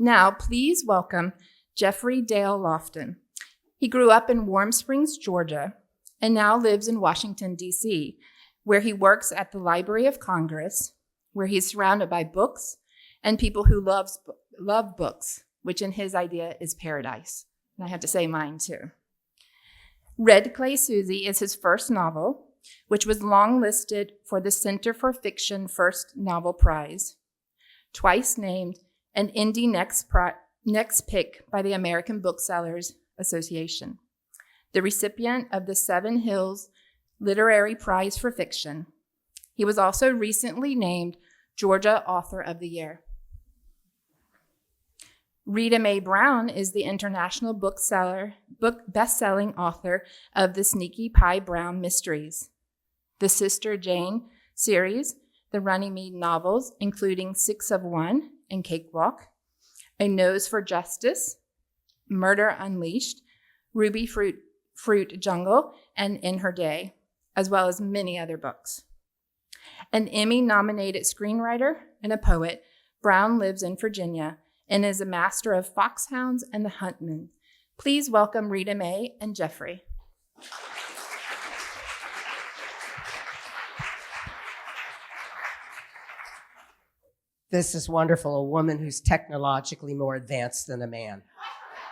Now, please welcome Jeffrey Dale Lofton. He grew up in Warm Springs, Georgia, and now lives in Washington, D.C., where he works at the Library of Congress, where he's surrounded by books and people who love books, which in his idea is paradise. And I have to say mine too. Red Clay Susie is his first novel, which was long-listed for the Center for Fiction First Novel Prize, twice named an Indie Next Pick by the American Booksellers Association, the recipient of the Seven Hills Literary Prize for Fiction. He was also recently named Georgia Author of the Year. Rita Mae Brown is the international best-selling author of the Sneaky Pie Brown Mysteries, the Sister Jane series, the Runnymede novels, including 6 of 1 and Cakewalk, A Nose for Justice, Murder Unleashed, Ruby Fruit Jungle, and In Her Day, as well as many other books. An Emmy-nominated screenwriter and a poet, Brown lives in Virginia and is a master of foxhounds and the huntman. Please welcome Rita Mae and Jeffrey. This is wonderful, a woman who's technologically more advanced than a man.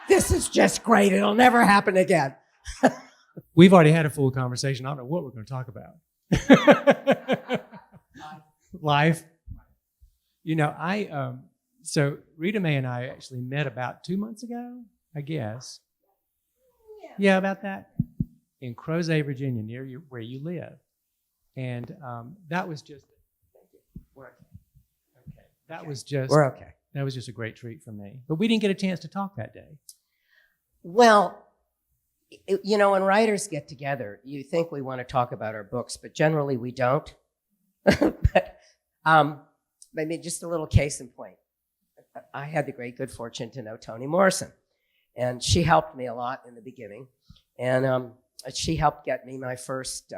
This is just great. It'll never happen again. We've already had a full conversation. I don't know what we're going to talk about. Life. You know, so Rita Mae and I actually met about 2 months ago, I guess. Yeah, about that. In Crozet, Virginia, near where you live. And that was just, We're okay. That was just a great treat for me. But we didn't get a chance to talk that day. Well, you know, when writers get together, you think we want to talk about our books, but generally we don't. But maybe just a little case in point. I had the great good fortune to know Toni Morrison, and she helped me a lot in the beginning. And she helped get me my first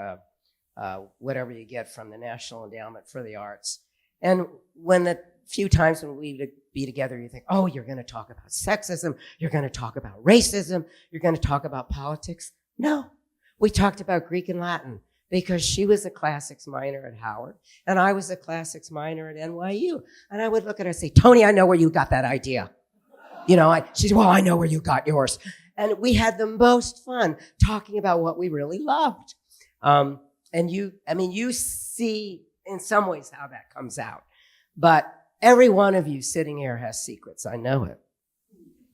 whatever you get from the National Endowment for the Arts. And when the few times when we would be together, you think, oh, you're going to talk about sexism, you're going to talk about racism, you're going to talk about politics. No, we talked about Greek and Latin because she was a classics minor at Howard and I was a classics minor at NYU. And I would look at her and say, Toni, I know where you got that idea. You know, she said, well, I know where you got yours. And we had the most fun talking about what we really loved. And you see in some ways how that comes out. But every one of you sitting here has secrets. I know it.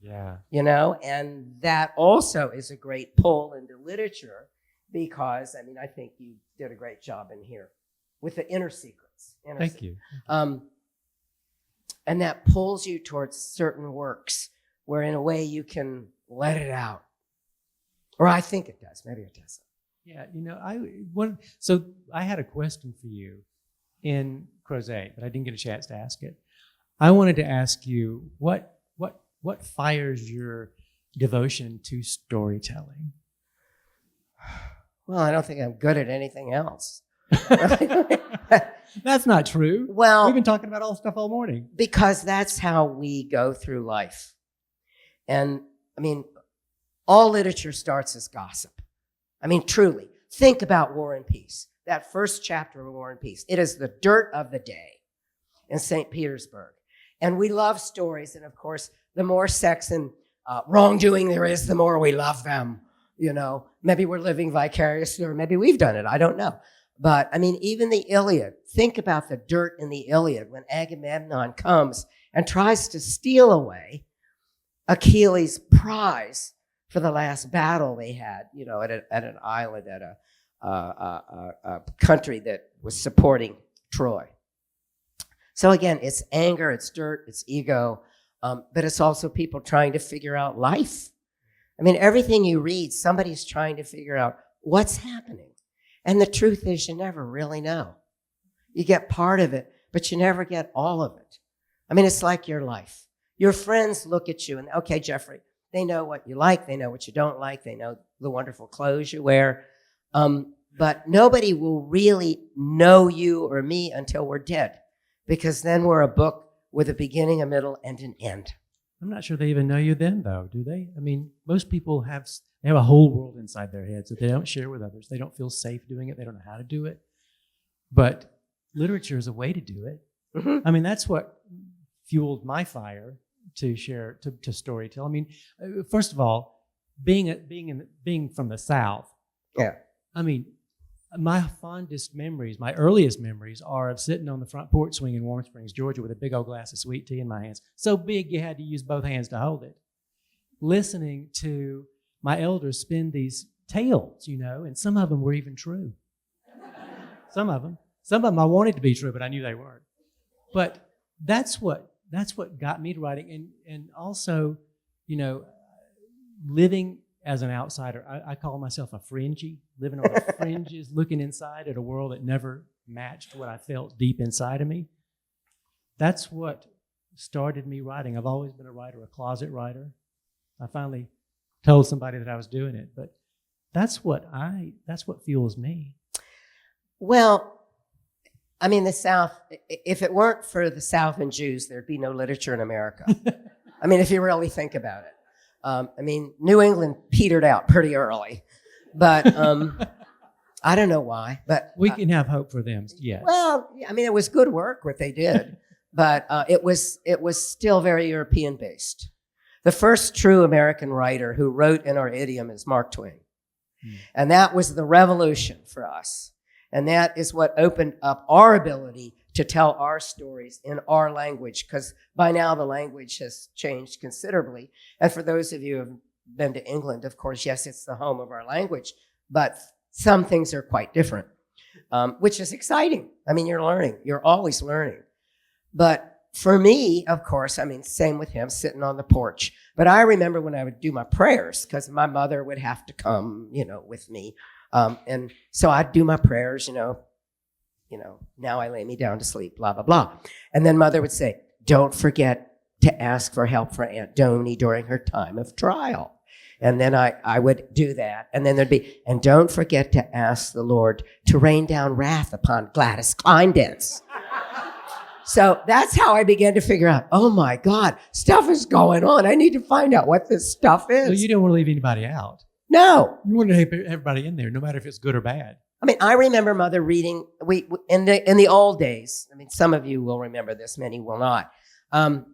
Yeah. You know, and that also is a great pull into literature because, I think you did a great job in here with the inner secrets. Thank you. And that pulls you towards certain works where in a way you can let it out. Or I think it does. Maybe it doesn't. Yeah, you know, I had a question for you in Crozet, but I didn't get a chance to ask it. I wanted to ask you what fires your devotion to storytelling? Well, I don't think I'm good at anything else. That's not true. Well, we've been talking about all this stuff all morning. Because that's how we go through life. And all literature starts as gossip. Truly, think about War and Peace. That first chapter of War and Peace. It is the dirt of the day in St. Petersburg. And we love stories. And of course, the more sex and wrongdoing there is, the more we love them. You know, maybe we're living vicariously or maybe we've done it. I don't know. But even the Iliad, think about the dirt in the Iliad when Agamemnon comes and tries to steal away Achilles' prize for the last battle they had, at an island, at a country that was supporting Troy. So again, it's anger, it's dirt, it's ego, but it's also people trying to figure out life. Everything you read, somebody's trying to figure out what's happening. And the truth is you never really know. You get part of it, but you never get all of it. It's like your life. Your friends look at you and, okay, Jeffrey, they know what you like, they know what you don't like, they know the wonderful clothes you wear, but nobody will really know you or me until we're dead, because then we're a book with a beginning, a middle, and an end. I'm not sure they even know you then, though, do they? I mean, most people have a whole world inside their heads that they don't share with others. They don't feel safe doing it. They don't know how to do it. But literature is a way to do it. Mm-hmm. I mean, that's what fueled my fire to share, to storytell. I mean, first of all, being from the South. Yeah. I mean, my fondest memories, my earliest memories, are of sitting on the front porch swing in Warm Springs, Georgia, with a big old glass of sweet tea in my hands. So big you had to use both hands to hold it. Listening to my elders spin these tales, and some of them were even true. Some of them I wanted to be true, but I knew they weren't. But that's what got me to writing, and also, living as an outsider. I call myself a fringy, living on the fringes, looking inside at a world that never matched what I felt deep inside of me. That's what started me writing. I've always been a writer, a closet writer. I finally told somebody that I was doing it, but that's what fuels me. Well, I mean, the South, if it weren't for the South and Jews, there'd be no literature in America. I mean, if you really think about it. New England petered out pretty early, but I don't know why. But we can have hope for them, yes. Well, I mean, it was good work what they did, but it was still very European based. The first true American writer who wrote in our idiom is Mark Twain, and that was the revolution for us, and that is what opened up our ability to tell our stories in our language, because by now the language has changed considerably. And for those of you who have been to England, of course, yes, it's the home of our language, but some things are quite different, which is exciting. I mean, you're learning. You're always learning. But for me, of course, same with him, sitting on the porch. But I remember when I would do my prayers, because my mother would have to come, with me. And so I'd do my prayers, now I lay me down to sleep, blah, blah, blah. And then Mother would say, don't forget to ask for help for Aunt Donnie during her time of trial. And then I would do that. And then there'd be, and don't forget to ask the Lord to rain down wrath upon Gladys Kleindense. So that's how I began to figure out, oh my God, stuff is going on. I need to find out what this stuff is. So you don't want to leave anybody out. No. You want to have everybody in there, no matter if it's good or bad. I remember Mother reading, in the old days, some of you will remember this, many will not.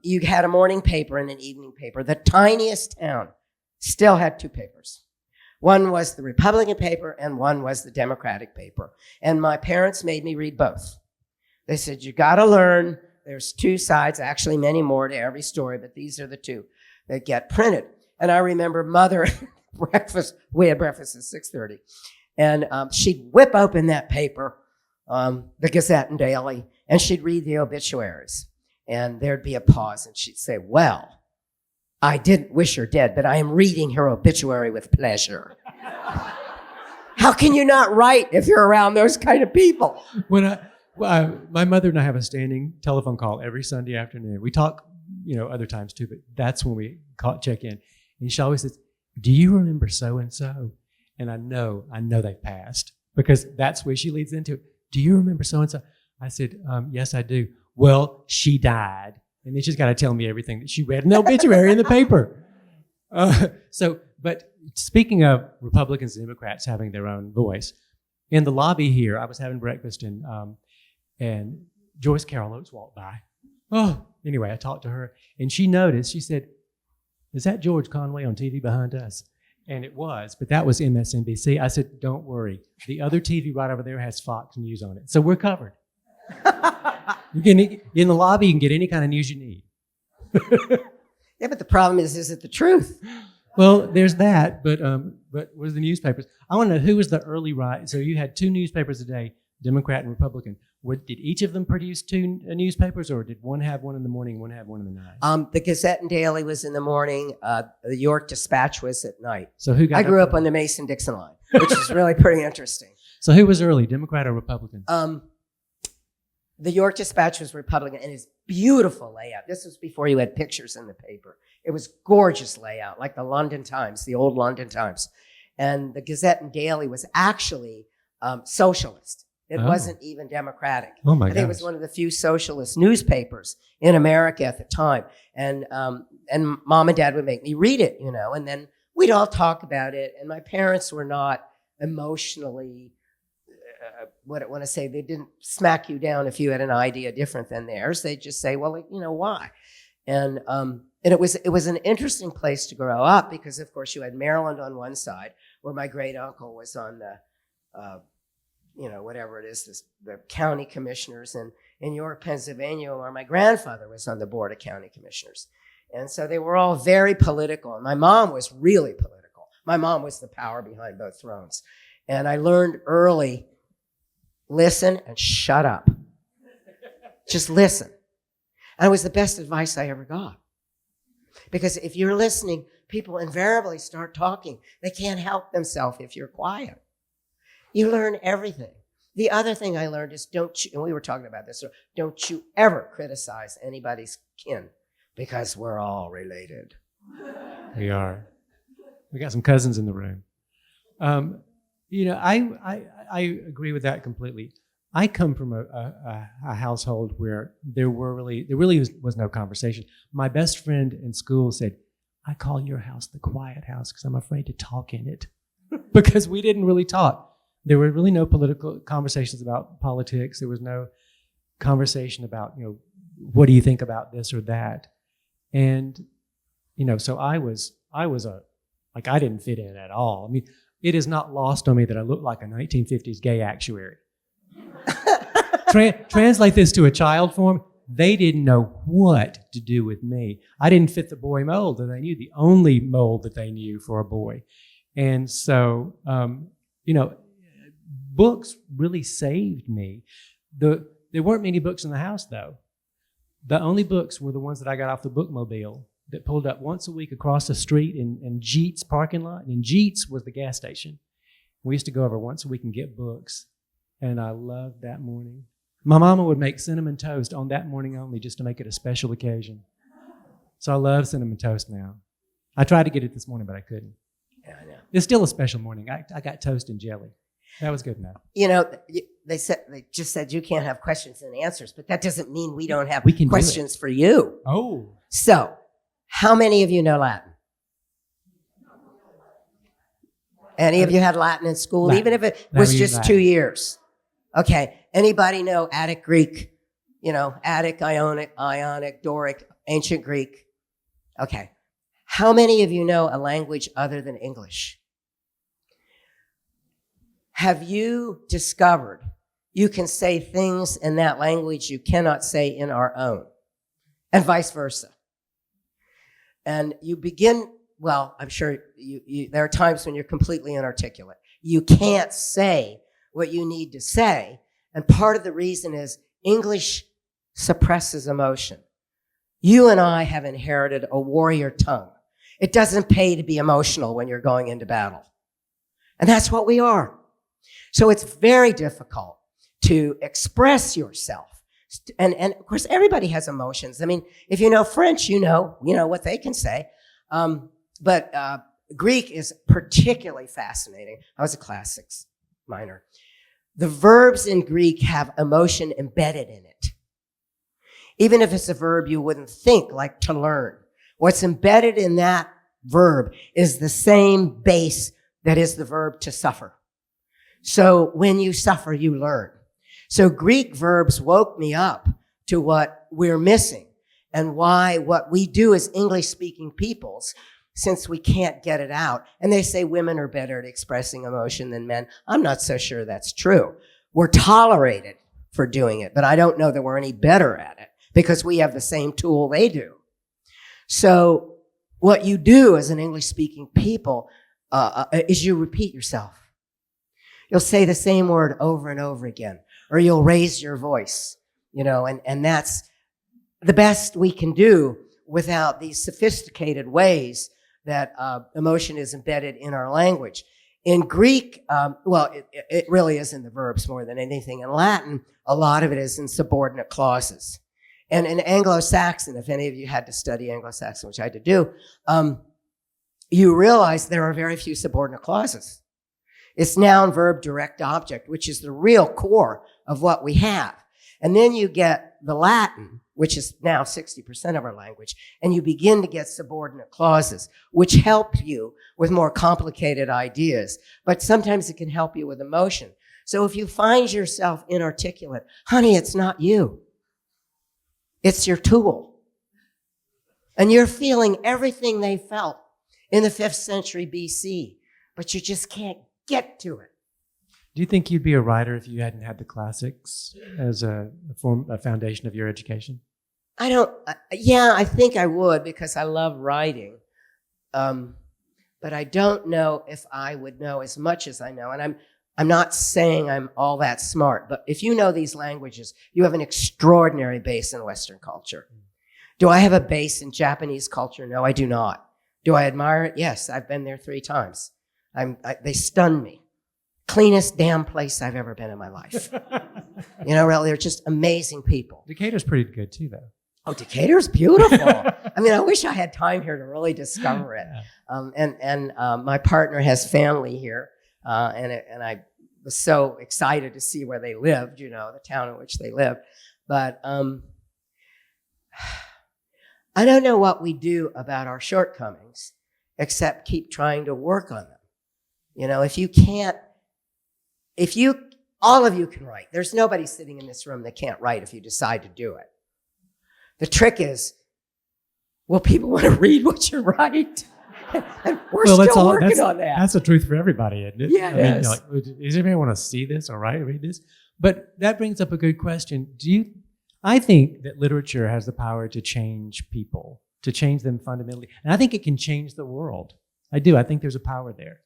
You had a morning paper and an evening paper. The tiniest town still had two papers. One was the Republican paper and one was the Democratic paper. And my parents made me read both. They said, you got to learn. There's two sides, actually many more to every story, but these are the two that get printed. And I remember Mother, we had breakfast at 6:30. And she'd whip open that paper, the Gazette and Daily, and she'd read the obituaries. And there'd be a pause, and she'd say, well, I didn't wish her dead, but I am reading her obituary with pleasure. How can you not write if you're around those kind of people? My mother and I have a standing telephone call every Sunday afternoon. We talk, other times too, but that's when we check in. And she always says, do you remember so-and-so? And I know they've passed, because that's where she leads into it. Do you remember so-and-so? I said, yes, I do. Well, she died. And then she's got to tell me everything that she read in the obituary in the paper. But speaking of Republicans and Democrats having their own voice, in the lobby here, I was having breakfast and Joyce Carol Oates walked by. Oh, anyway, I talked to her and she noticed, she said, is that George Conway on TV behind us? And it was, but that was MSNBC. I said, don't worry. The other TV right over there has Fox News on it. So we're covered. In the lobby, you can get any kind of news you need. Yeah, but the problem is it the truth? Well, there's that, but was the newspapers. I want to know who was the early right. So you had two newspapers a day, Democrat and Republican. Did each of them produce two newspapers, or did one have one in the morning, one have one in the night? The Gazette and Daily was in the morning. The York Dispatch was at night. So who got? I grew up on the Mason-Dixon line, which is really pretty interesting. So who was early, Democrat or Republican? The York Dispatch was Republican, and it's beautiful layout. This was before you had pictures in the paper. It was gorgeous layout, like the London Times, the old London Times. And the Gazette and Daily was actually socialist. It Oh. wasn't even democratic. Oh my I think it was gosh. one of the few socialist newspapers in America at the time. And mom and dad would make me read it, and then we'd all talk about it. And my parents were not emotionally, what I want to say, they didn't smack you down if you had an idea different than theirs. They'd just say, well, why? And it was an interesting place to grow up because, of course, you had Maryland on one side, where my great uncle was on the, whatever it is, the county commissioners, and in York, Pennsylvania, where my grandfather was on the board of county commissioners. And so they were all very political. And my mom was really political. My mom was the power behind both thrones. And I learned early, listen and shut up. Just listen. And it was the best advice I ever got. Because if you're listening, people invariably start talking. They can't help themselves if you're quiet. You learn everything. The other thing I learned is and we were talking about this, don't you ever criticize anybody's kin, because we're all related. We are. We got some cousins in the room. I agree with that completely. I come from a household where there really was no conversation. My best friend in school said, I call your house the quiet house because I'm afraid to talk in it. Because we didn't really talk. There were really no political conversations about politics. There was no conversation about, what do you think about this or that? And, so I didn't fit in at all. I mean, it is not lost on me that I look like a 1950s gay actuary. Translate this to a child form. They didn't know what to do with me. I didn't fit the boy mold that they knew, the only mold that they knew for a boy. And so, books really saved me. There weren't many books in the house, though. The only books were the ones that I got off the bookmobile that pulled up once a week across the street in Jeet's parking lot. And Jeet's was the gas station. We used to go over once a week and get books. And I loved that morning. My mama would make cinnamon toast on that morning only just to make it a special occasion. So I love cinnamon toast now. I tried to get it this morning, but I couldn't. Yeah, I know. It's still a special morning. I got toast and jelly. That was good enough. They just said you can't have questions and answers, but that doesn't mean we don't have We can do questions for you. Oh. So, how many of you know Latin? Any of you had Latin in school, Latin. even if it was Never used just Latin. 2 years? Okay. Anybody know Attic Greek? Attic, Ionic, Doric, Ancient Greek? Okay. How many of you know a language other than English? Have you discovered you can say things in that language you cannot say in our own, and vice versa? And you begin, I'm sure there are times when you're completely inarticulate. You can't say what you need to say, and part of the reason is English suppresses emotion. You and I have inherited a warrior tongue. It doesn't pay to be emotional when you're going into battle. And that's what we are. So it's very difficult to express yourself. And of course, everybody has emotions. I mean, if you know French, you know what they can say. But Greek is particularly fascinating. I was a classics minor. The verbs in Greek have emotion embedded in it. Even if it's a verb you wouldn't think, like to learn. What's embedded in that verb is the same base that is the verb to suffer. So when you suffer, you learn. So Greek verbs woke me up to what we're missing and why what we do as English-speaking peoples, since we can't get it out. And they say women are better at expressing emotion than men. I'm not so sure that's true. We're tolerated for doing it, but I don't know that we're any better at it because we have the same tool they do. So what you do as an English-speaking people is you repeat yourself. You'll say the same word over and over again, or you'll raise your voice, and that's the best we can do without these sophisticated ways that emotion is embedded in our language. In Greek, it really is in the verbs more than anything. In Latin, a lot of it is in subordinate clauses. And in Anglo-Saxon, if any of you had to study Anglo-Saxon, which I had to do, you realize there are very few subordinate clauses. It's noun, verb, direct, object, which is the real core of what we have. And then you get the Latin, which is now 60% of our language, and you begin to get subordinate clauses, which help you with more complicated ideas. But sometimes it can help you with emotion. So if you find yourself inarticulate, honey, it's not you. It's your tool. And you're feeling everything they felt in the 5th century BC, but you just can't get to it. Do you think you'd be a writer if you hadn't had the classics as a foundation of your education? I think I would, because I love writing. But I don't know if I would know as much as I know. And I'm not saying I'm all that smart, but if you know these languages, you have an extraordinary base in Western culture. Do I have a base in Japanese culture? No, I do not. Do I admire it? Yes, I've been there 3 times. They stun me. Cleanest damn place I've ever been in my life. Really, they're just amazing people. Decatur's pretty good too, though. Oh, Decatur's beautiful. I wish I had time here to really discover it. My partner has family here, and I was so excited to see where they lived, the town in which they lived. But I don't know what we do about our shortcomings, except keep trying to work on them. All of you can write. There's nobody sitting in this room that can't write if you decide to do it. The trick is, will people want to read what you write? And we're still working on that. That's the truth for everybody, isn't it? Yeah, it is. Does anybody want to see this or read this? But that brings up a good question. I think that literature has the power to change people, to change them fundamentally. And I think it can change the world. I do. I think there's a power there.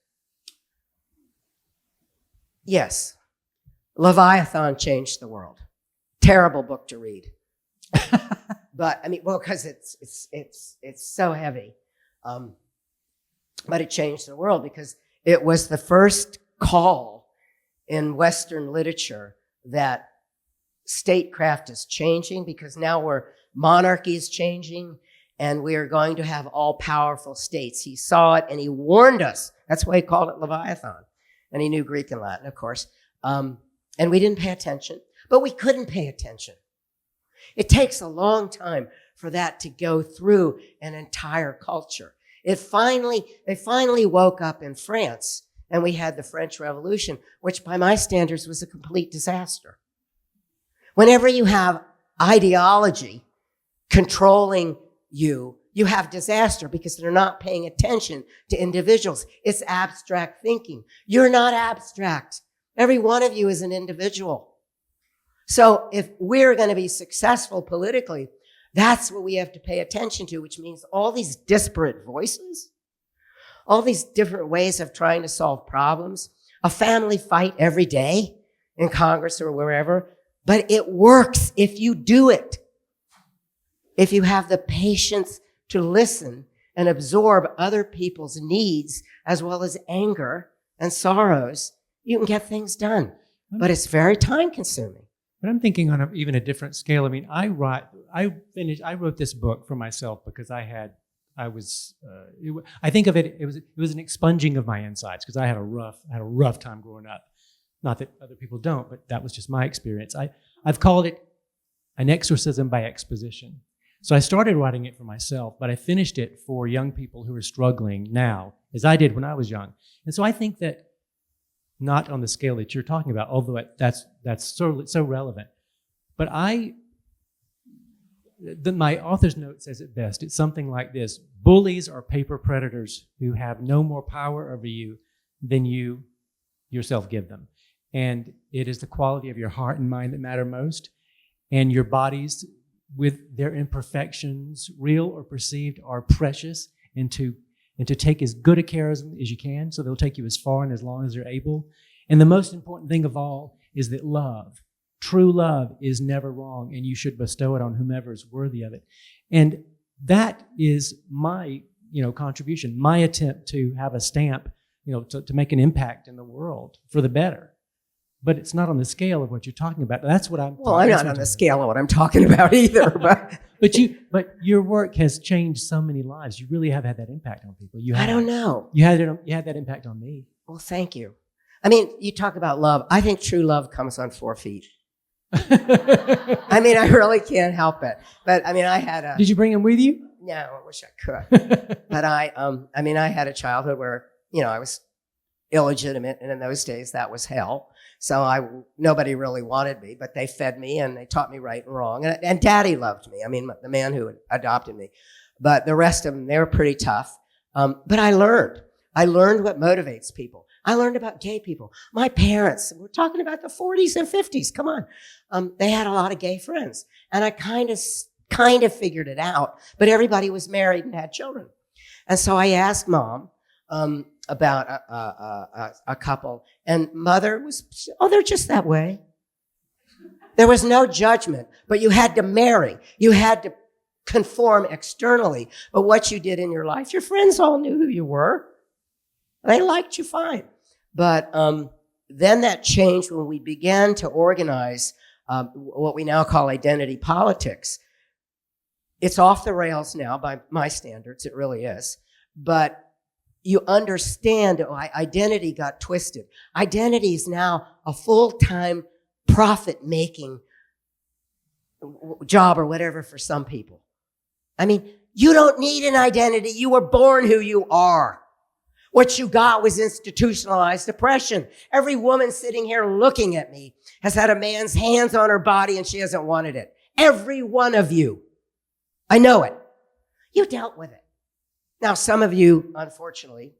Yes. Leviathan changed the world. Terrible book to read. But because it's so heavy. But it changed the world because it was the first call in Western literature that statecraft is changing, because now monarchy is changing and we are going to have all powerful states. He saw it and he warned us. That's why he called it Leviathan. And he knew Greek and Latin, of course. And we didn't pay attention, but we couldn't pay attention. It takes a long time for that to go through an entire culture. They finally woke up in France, and we had the French Revolution, which by my standards was a complete disaster. Whenever you have ideology controlling you, you have disaster because they're not paying attention to individuals. It's abstract thinking. You're not abstract. Every one of you is an individual. So if we're going to be successful politically, that's what we have to pay attention to, which means all these disparate voices, all these different ways of trying to solve problems, a family fight every day in Congress or wherever, but it works if you do it. If you have the patience to listen and absorb other people's needs as well as anger and sorrows, you can get things done. But it's very time consuming. But I'm thinking on even a different scale. I wrote this book for myself because I think of it was an expunging of my insides, because I had a rough time growing up. Not that other people don't, but that was just my experience. I've called it an exorcism by exposition. So I started writing it for myself, but I finished it for young people who are struggling now, as I did when I was young. And so I think that, not on the scale that you're talking about, although that's so relevant. But my author's note says it best. It's something like this: bullies are paper predators who have no more power over you than you yourself give them. And it is the quality of your heart and mind that matter most. And your bodies, with their imperfections, real or perceived, are precious, and to take as good a care as you can, so they'll take you as far and as long as they're able. And the most important thing of all is that love, true love, is never wrong, and you should bestow it on whomever is worthy of it. And that is my, contribution, my attempt to have a stamp, to make an impact in the world for the better. But it's not on the scale of what you're talking about. That's what I'm. Well, I'm not on the scale of what I'm talking about either. But your work has changed so many lives. You really have had that impact on people. I don't know. You had that impact on me. Well, thank you. I mean, you talk about love. I think true love comes on 4 feet. I mean, I really can't help it. But I mean, I had a. Did you bring him with you? No, I wish I could. But I mean, I had a childhood where, I was illegitimate, and in those days that was hell. So nobody really wanted me, but they fed me and they taught me right and wrong. And Daddy loved me. I mean, the man who adopted me. But the rest of them, they were pretty tough. But I learned what motivates people. I learned about gay people. My parents, we're talking about the 40s and 50s. Come on. They had a lot of gay friends. And I kind of figured it out, but everybody was married and had children. And so I asked Mom, about a couple, and Mother was, they're just that way. There was no judgment, but you had to marry. You had to conform externally. But what you did in your life, your friends all knew who you were. They liked you fine. But then that changed when we began to organize what we now call identity politics. It's off the rails now by my standards. It really is. But you understand identity got twisted. Identity is now a full-time profit-making job or whatever for some people. I mean, you don't need an identity. You were born who you are. What you got was institutionalized oppression. Every woman sitting here looking at me has had a man's hands on her body and she hasn't wanted it. Every one of you. I know it. You dealt with it. Now, some of you, unfortunately,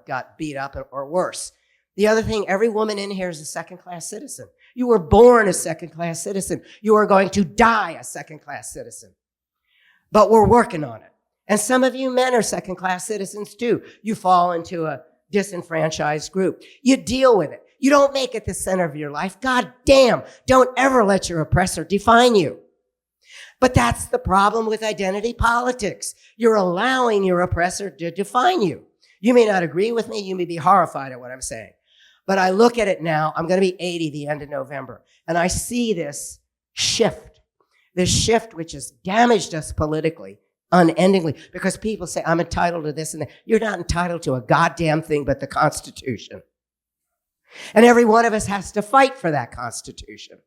got beat up or worse. The other thing, every woman in here is a second-class citizen. You were born a second-class citizen. You are going to die a second-class citizen. But we're working on it. And some of you men are second-class citizens too. You fall into a disenfranchised group. You deal with it. You don't make it the center of your life. God damn, don't ever let your oppressor define you. But that's the problem with identity politics. You're allowing your oppressor to define you. You may not agree with me. You may be horrified at what I'm saying. But I look at it now. I'm going to be 80 the end of November. And I see this shift which has damaged us politically, unendingly, because people say, I'm entitled to this and that. You're not entitled to a goddamn thing but the Constitution. And every one of us has to fight for that Constitution.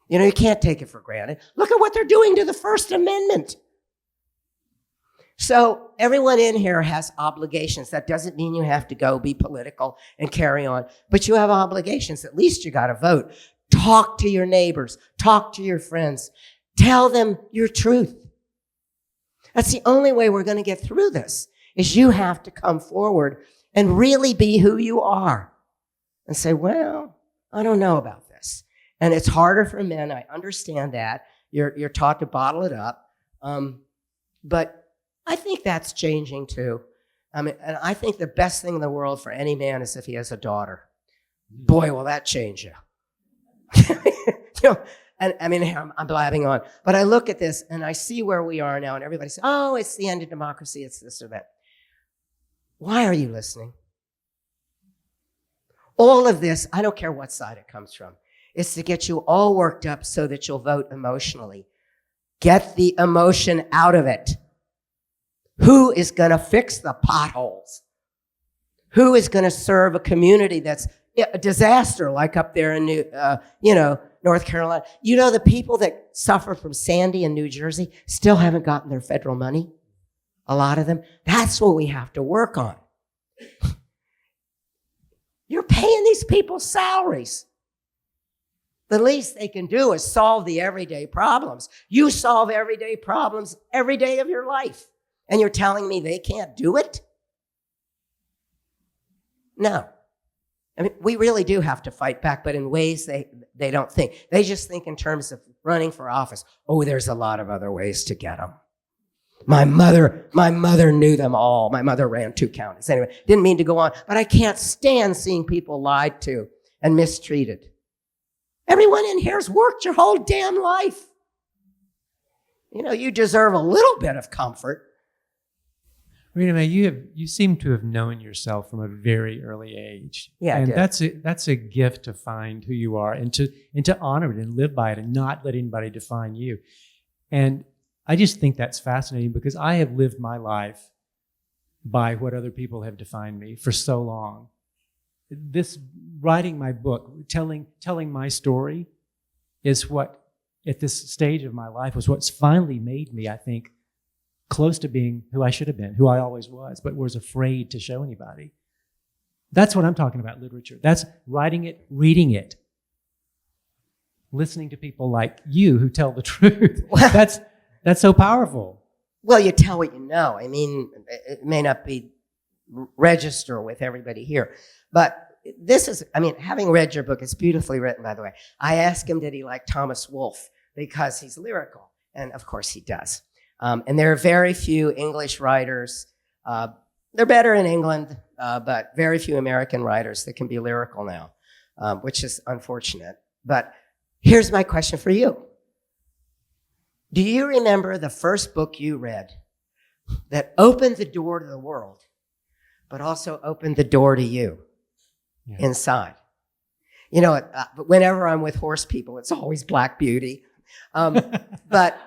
You can't take it for granted. Look at what they're doing to the First Amendment. So everyone in here has obligations. That doesn't mean you have to go be political and carry on, but you have obligations. At least you got to vote. Talk to your neighbors. Talk to your friends. Tell them your truth. That's the only way we're going to get through this, is you have to come forward and really be who you are and say, well, I don't know about this. And it's harder for men. I understand that. You're taught to bottle it up. But I think that's changing too. I mean, and I think the best thing in the world for any man is if he has a daughter. Boy, will that change you. And I mean, I'm blabbing on. But I look at this and I see where we are now, and everybody says, oh, it's the end of democracy, it's this or that. Why are you listening? All of this, I don't care what side it comes from, is to get you all worked up so that you'll vote emotionally. Get the emotion out of it. Who is going to fix the potholes? Who is going to serve a community that's a disaster, like up there in North Carolina? The people that suffer from Sandy in New Jersey still haven't gotten their federal money. A lot of them. That's what we have to work on. You're paying these people salaries. The least they can do is solve the everyday problems. You solve everyday problems every day of your life. And you're telling me they can't do it? No. I mean, we really do have to fight back, but in ways they don't think. They just think in terms of running for office. Oh, there's a lot of other ways to get them. My mother knew them all. My mother ran 2 counties. Anyway, didn't mean to go on, but I can't stand seeing people lied to and mistreated. Everyone in here's worked your whole damn life. You deserve a little bit of comfort. Rita Mae, you seem to have known yourself from a very early age. Yeah, and I did. that's a gift to find who you are and to honor it and live by it and not let anybody define you. And I just think that's fascinating because I have lived my life by what other people have defined me for so long this writing my book, telling my story is what, at this stage of my life, was what's finally made me, I think, close to being who I should have been, who I always was, but was afraid to show anybody. That's what I'm talking about, literature. That's writing it, reading it, listening to people like you who tell the truth. That's so powerful. Well, you tell what you know. I mean, it may not be register with everybody here, but this is, I mean, having read your book, it's beautifully written, by the way. I asked him, did he like Thomas Wolfe? Because he's lyrical. And of course he does. And there are very few English writers. They're better in England, but very few American writers that can be lyrical now, which is unfortunate. But here's my question for you. Do you remember the first book you read that opened the door to the world, but also opened the door to you inside? You know, whenever I'm with horse people, it's always Black Beauty. But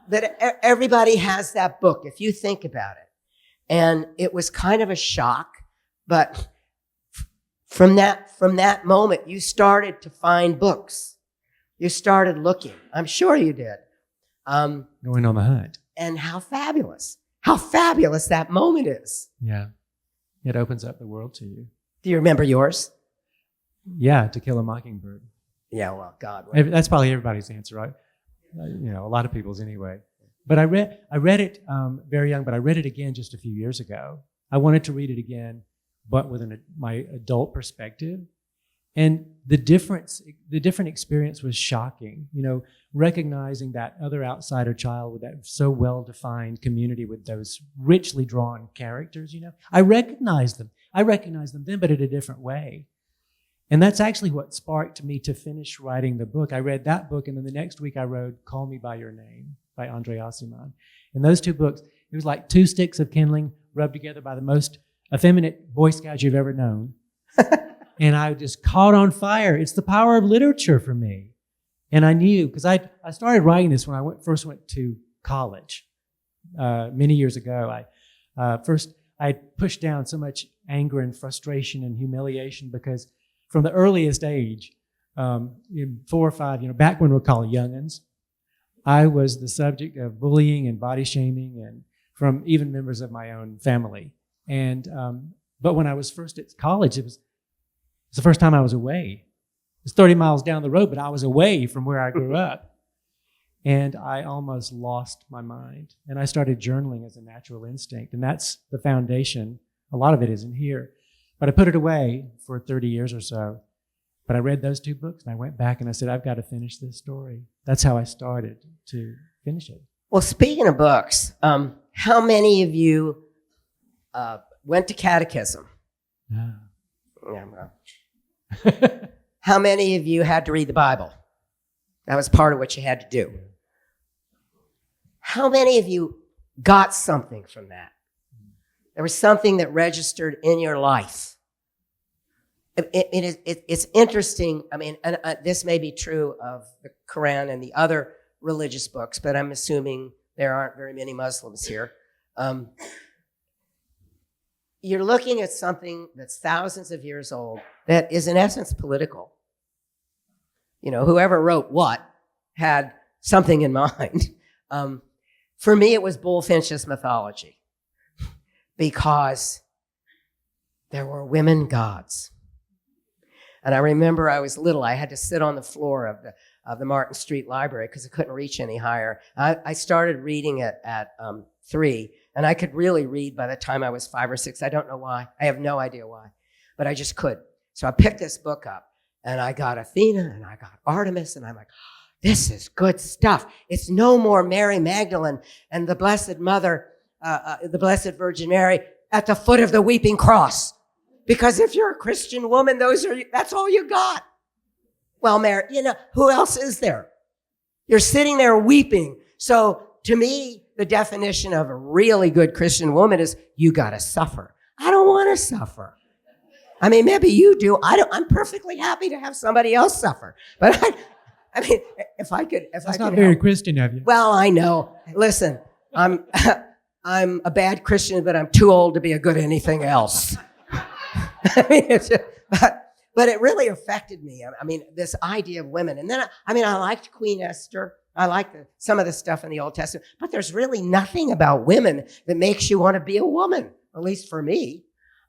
that everybody has that book, if you think about it. And it was kind of a shock, but from that moment, you started to find books. You started looking. I'm sure you did. Going on the hunt. And how fabulous that moment is. Yeah. It opens up the world to you. Do you remember yours? Yeah, To Kill a Mockingbird. Yeah, well, God. Right. That's probably everybody's answer, right? You know, a lot of people's anyway. But I read it very young, but I read it again just a few years ago. I wanted to read it again, but with my adult perspective. And the different experience was shocking. You know, recognizing that other outsider child with that so well-defined community with those richly drawn characters, you know. I recognized them then, but in a different way. And that's actually what sparked me to finish writing the book. I read that book, and then the next week I wrote Call Me By Your Name by Andre Aciman. And those two books, it was like two sticks of kindling rubbed together by the most effeminate Boy Scout you've ever known. And I just caught on fire. It's the power of literature for me. And I knew, because I started writing this when I first went to college many years ago. I pushed down so much anger and frustration and humiliation because from the earliest age, 4 or 5, you know, back when we were called young'uns, I was the subject of bullying and body shaming, and from even members of my own family. And but when I was first at college, it was the first time I was away. It was 30 miles down the road, but I was away from where I grew up. And I almost lost my mind. And I started journaling as a natural instinct. And that's the foundation. A lot of it is in here. But I put it away for 30 years or so. But I read those two books, and I went back and I said, I've got to finish this story. That's how I started to finish it. Well, speaking of books, how many of you went to catechism? Ah. Yeah, well. How many of you had to read the Bible? That was part of what you had to do. How many of you got something from that? There was something that registered in your life. It's interesting. I mean, and this may be true of the Quran and the other religious books, but I'm assuming there aren't very many Muslims here. You're looking at something that's thousands of years old that is in essence political. You know, whoever wrote what had something in mind. For me, it was Bullfinch's mythology because there were women gods. And I remember I was little. I had to sit on the floor of the Martin Street Library because I couldn't reach any higher. I started reading it at 3, and I could really read by the time I was 5 or 6. I don't know why. I have no idea why, but I just could. So I picked this book up, and I got Athena, and I got Artemis, and I'm like, this is good stuff. It's no more Mary Magdalene and the Blessed Mother, the Blessed Virgin Mary at the foot of the weeping cross. Because if you're a Christian woman, that's all you got. Well, Mary, you know, who else is there? You're sitting there weeping. So to me, the definition of a really good Christian woman is you got to suffer. I don't want to suffer. I mean, maybe you do. I'm perfectly happy to have somebody else suffer. But I mean, if I could That's not very Christian of you. Well, I know. Listen, I'm a bad Christian, but I'm too old to be a good anything else. I mean, but it really affected me. I mean, this idea of women. And then, I liked Queen Esther. I liked some of the stuff in the Old Testament. But there's really nothing about women that makes you want to be a woman, at least for me.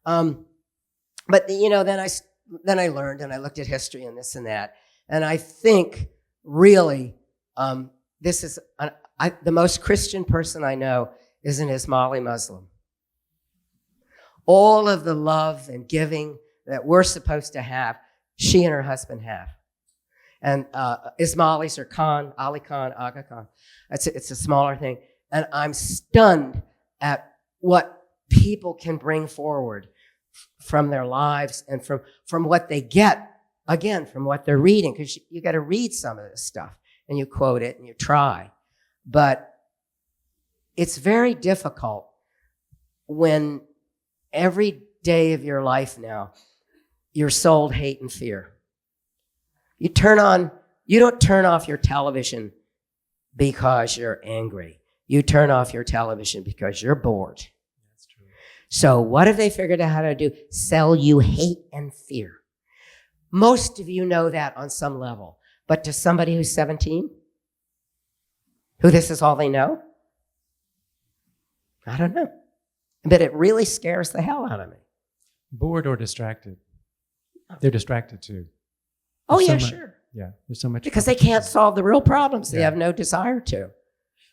But, then I learned and I looked at history and this and that. And I think really this is the most Christian person I know is an Ismaili Muslim. All of the love and giving that we're supposed to have, she and her husband have. And Ismailis are Khan, Ali Khan, Aga Khan. It's a smaller thing. And I'm stunned at what people can bring forward from their lives and from what they get, again, from what they're reading. Because you got to read some of this stuff, and you quote it, and you try. But it's very difficult when every day of your life now, you're sold hate and fear. You don't turn off your television because you're angry. You turn off your television because you're bored. That's true. So what have they figured out how to do? Sell you hate and fear. Most of you know that on some level. But to somebody who's 17, who this is all they know, I don't know. But it really scares the hell out of me. Bored or distracted? They're distracted too. Oh, There's yeah, so much, sure. Yeah, there's so much. Because they can't solve the real problems. They Yeah. have no desire to.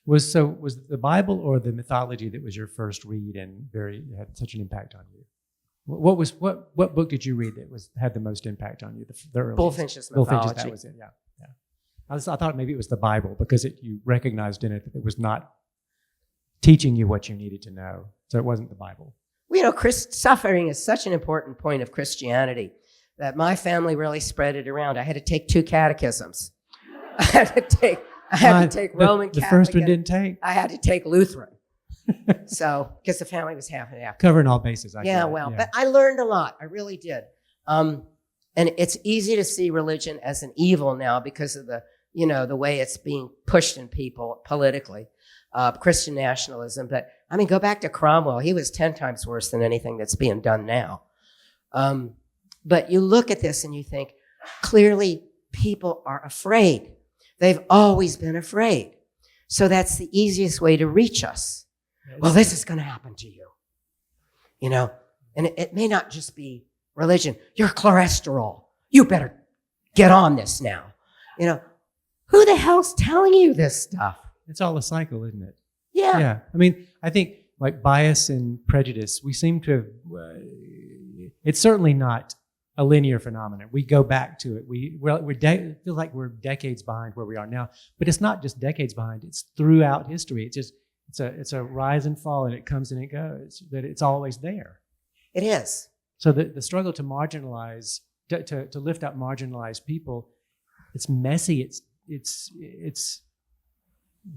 Was the Bible or the mythology that was your first read and had such an impact on you? What book did you read that had the most impact on you? The earliest? Bullfinch's Bullfinch's, mythology. that was it. Yeah. I thought maybe it was the Bible because you recognized in it that it was not teaching you what you needed to know. So it wasn't the Bible. Well, suffering is such an important point of Christianity that my family really spread it around. I had to take 2 catechisms. I had to take Roman Catholic. The first one didn't take. I had to take Lutheran. So, because the family was half and half. Covering all bases. But I learned a lot. I really did. And it's easy to see religion as an evil now because of the way it's being pushed in people politically, Christian nationalism. But go back to Cromwell. He was 10 times worse than anything that's being done now. But you look at this and you think, clearly people are afraid. They've always been afraid. So that's the easiest way to reach us. Well, this is going to happen to you. And it may not just be religion. Your cholesterol. You better get on this now. Who the hell's telling you this stuff? It's all a cycle, isn't it? Yeah. Yeah. I think like bias and prejudice, we seem to have, it's certainly not a linear phenomenon. We go back to it. We feel like we're decades behind where we are now, but it's not just decades behind. It's throughout history. It's a rise and fall, and it comes and it goes. But it's always there. It is. So the struggle to marginalize, to lift up marginalized people, it's messy.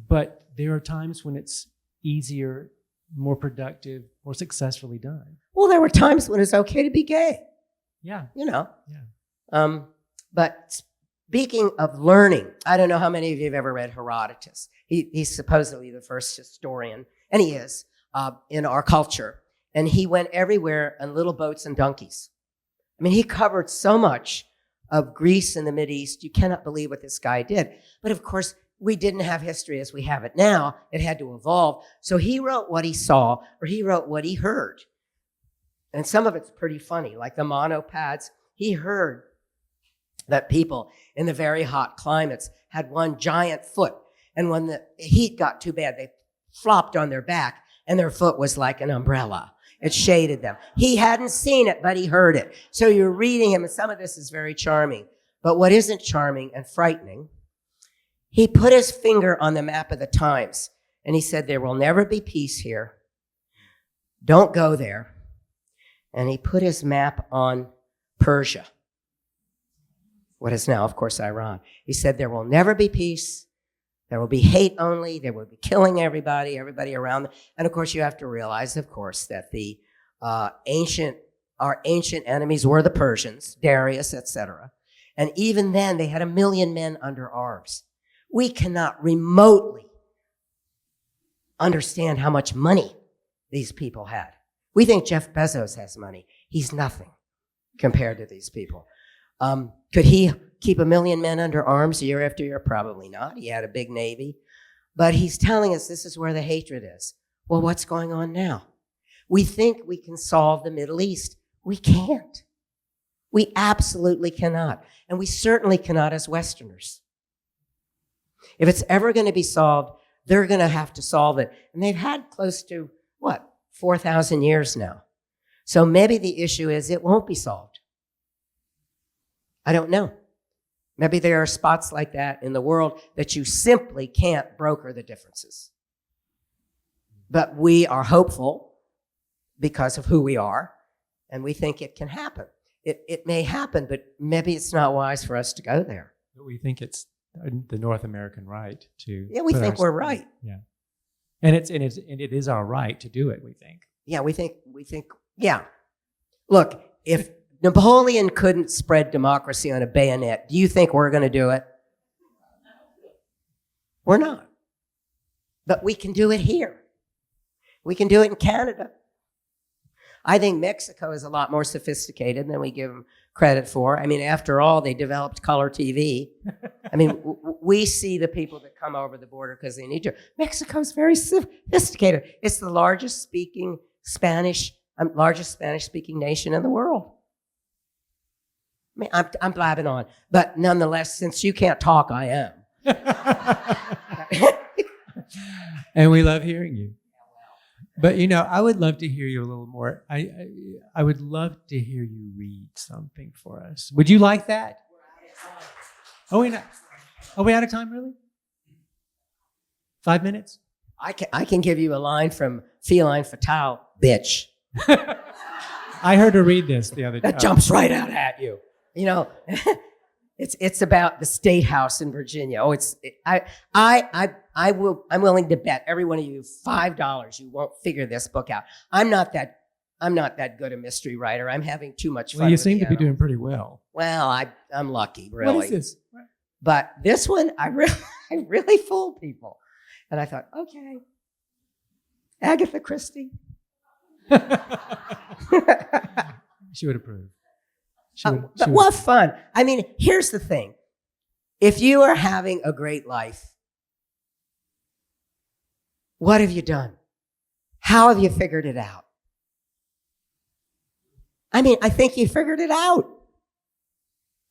But there are times when it's easier, more productive, more successfully done. Well, there were times when it's okay to be gay. Yeah. Yeah. But speaking of learning, I don't know how many of you have ever read Herodotus. He's supposedly the first historian, and he is, in our culture. And he went everywhere on little boats and donkeys. He covered so much of Greece and the Mideast. You cannot believe what this guy did. But of course, we didn't have history as we have it now. It had to evolve. So he wrote what he saw, or he wrote what he heard. And some of it's pretty funny, like the monopads. He heard that people in the very hot climates had one giant foot. And when the heat got too bad, they flopped on their back, and their foot was like an umbrella. It shaded them. He hadn't seen it, but he heard it. So you're reading him, and some of this is very charming. But what isn't charming and frightening, he put his finger on the map of the times, and he said, there will never be peace here. Don't go there. And he put his map on Persia, what is now, of course, Iran. He said, there will never be peace. There will be hate only. There will be killing everybody around them. And of course, you have to realize, of course, that our ancient enemies were the Persians, Darius, etc. And even then, they had 1 million men under arms. We cannot remotely understand how much money these people had. We think Jeff Bezos has money. He's nothing. compared to these people. Could he keep 1 million men under arms year after year? Probably not. He had a big navy. But he's telling us this is where the hatred is. Well, what's going on now? We think we can solve the Middle East. We can't. We absolutely cannot. And we certainly cannot as Westerners. If it's ever going to be solved, they're going to have to solve it. And they've had close to, 4,000 years now. So maybe the issue is it won't be solved. I don't know. Maybe there are spots like that in the world that you simply can't broker the differences. But we are hopeful because of who we are, and we think it can happen. It may happen, but maybe it's not wise for us to go there. But we think it's the North American right to. Yeah, we think we're right. Yeah, and it is our right to do it. We think. Yeah, we think. Yeah, look, if Napoleon couldn't spread democracy on a bayonet, do you think we're going to do it? We're not. But we can do it here. We can do it in Canada. I think Mexico is a lot more sophisticated than we give them credit for. I mean, after all, they developed color TV. I mean, we see the people that come over the border because they need to. Mexico's very sophisticated. It's the largest Spanish-speaking nation in the world. I mean, I'm blabbing on, but nonetheless, since you can't talk, I am. And we love hearing you. But, I would love to hear you a little more. I would love to hear you read something for us. Would you like that? Oh, are we out of time, really? 5 minutes? I can give you a line from Feline Fatale, bitch. I heard her read this the other day. That jumps right out at you. It's about the State House in Virginia. I'm willing to bet every one of you $5 you won't figure this book out. I'm not that good a mystery writer. I'm having too much fun. Well, you with seem the to be animal. doing pretty well. Well, I'm lucky, really. What is this? But this one, I really fool people. And I thought, okay, Agatha Christie. She would approve. But what fun. I mean, here's the thing. If you are having a great life, what have you done? How have you figured it out? I mean, I think you figured it out.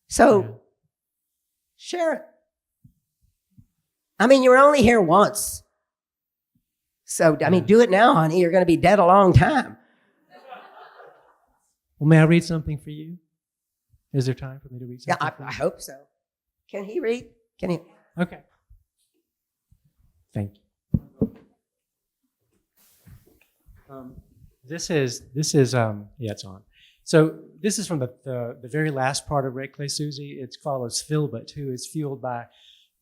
So, share it. I mean, you were only here once. So, I mean, do it now, honey. You're going to be dead a long time. Well, may I read something for you? Is there time for me to read something? Yeah, I hope so. Can he read? Can he? Okay. Thank you. This is it's on. So this is from the very last part of Red Clay Susie. It follows Philbet, who is fueled by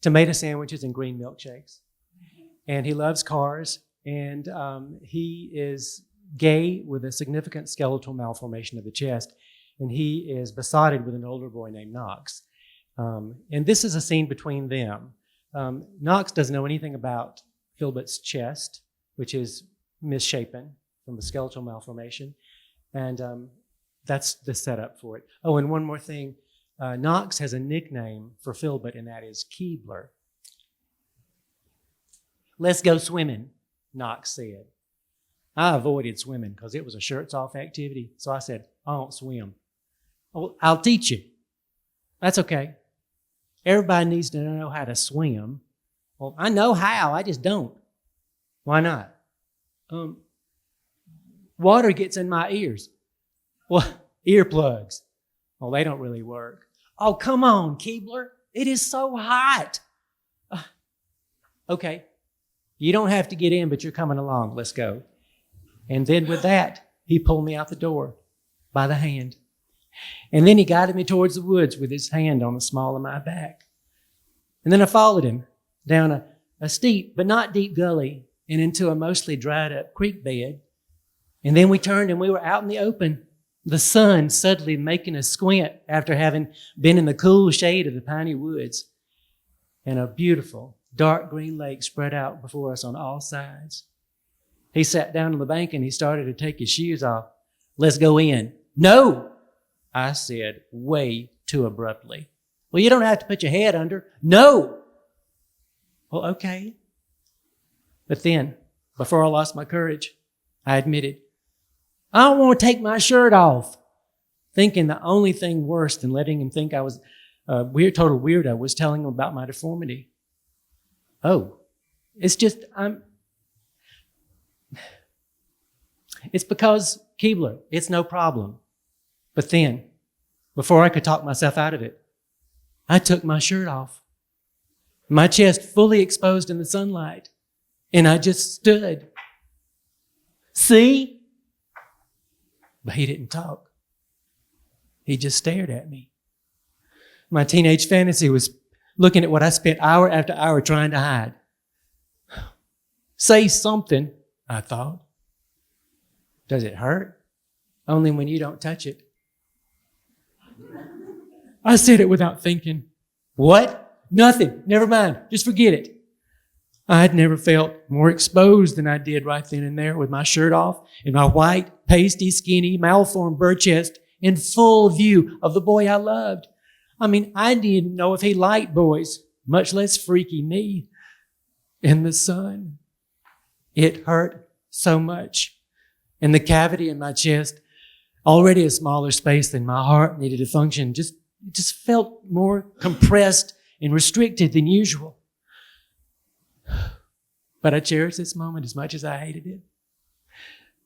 tomato sandwiches and green milkshakes. And he loves cars, and he is gay with a significant skeletal malformation of the chest, and he is besotted with an older boy named Knox. And this is a scene between them. Knox doesn't know anything about Philbet's chest, which is misshapen from a skeletal malformation, and that's the setup for it. Oh, and one more thing. Knox has a nickname for Philbet, and that is Keebler. Let's go swimming, Knox said. I avoided swimming because it was a shirts-off activity, so I said, I don't swim. Oh, I'll teach you. That's okay. Everybody needs to know how to swim. Well, I know how, I just don't. Why not? Water gets in my ears. Well, earplugs. Well, they don't really work. Oh, come on, Keebler. It is so hot. Okay. You don't have to get in, but you're coming along. Let's go. And then with that, he pulled me out the door by the hand. And then he guided me towards the woods with his hand on the small of my back. And then I followed him down a steep but not deep gully and into a mostly dried up creek bed. And then we turned and we were out in the open, the sun suddenly making us squint after having been in the cool shade of the piney woods. And a beautiful dark green lake spread out before us on all sides. He sat down on the bank and he started to take his shoes off. Let's go in. No, I said way too abruptly, "Well, you don't have to put your head under." "No." "Well, okay." But then, before I lost my courage, I admitted, "I don't want to take my shirt off," thinking the only thing worse than letting him think I was a total weirdo was telling him about my deformity. "Oh, it's just, it's because Keebler, it's no problem." But then, before I could talk myself out of it, I took my shirt off, my chest fully exposed in the sunlight, and I just stood. "See?" But he didn't talk. He just stared at me. My teenage fantasy was looking at what I spent hour after hour trying to hide. "Say something," I thought. "Does it hurt?" "Only when you don't touch it." I said it without thinking. "What?" "Nothing. Never mind. Just forget it." I had never felt more exposed than I did right then and there with my shirt off and my white, pasty, skinny, malformed bird chest in full view of the boy I loved. I mean, I didn't know if he liked boys, much less freaky me. In the sun, it hurt so much. And the cavity in my chest, already a smaller space than my heart needed to function, just felt more compressed and restricted than usual. But I cherished this moment as much as I hated it.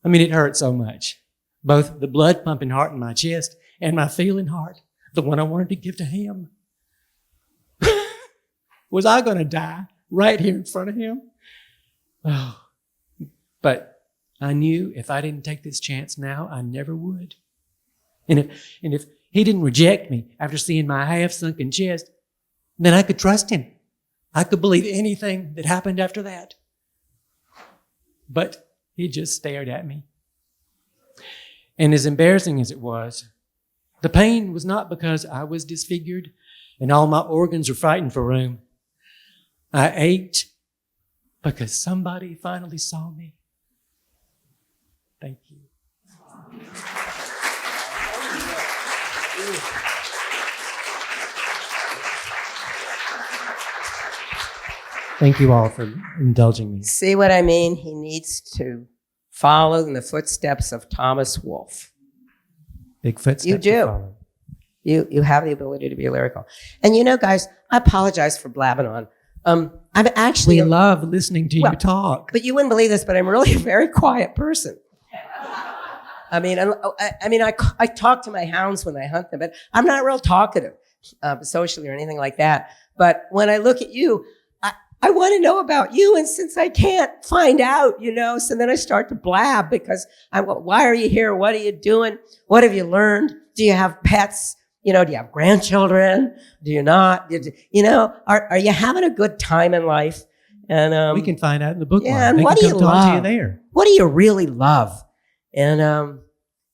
I mean, it hurt so much. Both the blood pumping heart in my chest and my feeling heart, the one I wanted to give to him. Was I going to die right here in front of him? Oh. But I knew if I didn't take this chance now, I never would. And if he didn't reject me after seeing my half-sunken chest, then I could trust him. I could believe anything that happened after that. But he just stared at me. And as embarrassing as it was, the pain was not because I was disfigured and all my organs were fighting for room. I ached because somebody finally saw me. Thank you. Thank you all for indulging me. See what I mean? He needs to follow in the footsteps of Thomas Wolfe. Big footsteps. You do. You have the ability to be lyrical. And you know, guys, I apologize for blabbing on. I'm actually... We love listening to you talk. But you wouldn't believe this, but I'm really a very quiet person. I mean, I talk to my hounds when I hunt them, but I'm not real talkative socially or anything like that. But when I look at you, I want to know about you, and since I can't find out, so then I start to blab because why are you here? What are you doing? What have you learned? Do you have pets? Do you have grandchildren? Do you not? Are you having a good time in life? And we can find out in the book. Yeah, and what do you love? To you there. What do you really love? And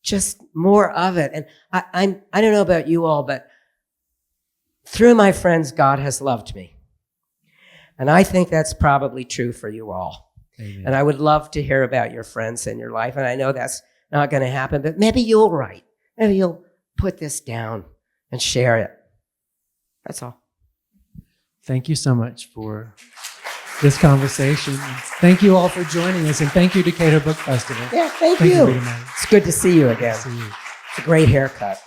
just more of it. And I don't know about you all, but through my friends, God has loved me. And I think that's probably true for you all. Amen. And I would love to hear about your friends and your life. And I know that's not going to happen, but maybe you'll write. Maybe you'll put this down and share it. That's all. Thank you so much for this conversation. Thank you all for joining us. And thank you, Decatur Book Festival. Yeah, thank you. Rita Mae. It's good to see you again. See you. It's a great haircut.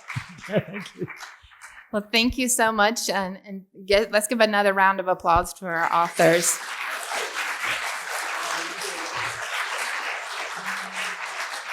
Thank you. Well, thank you so much. And let's give another round of applause to our authors.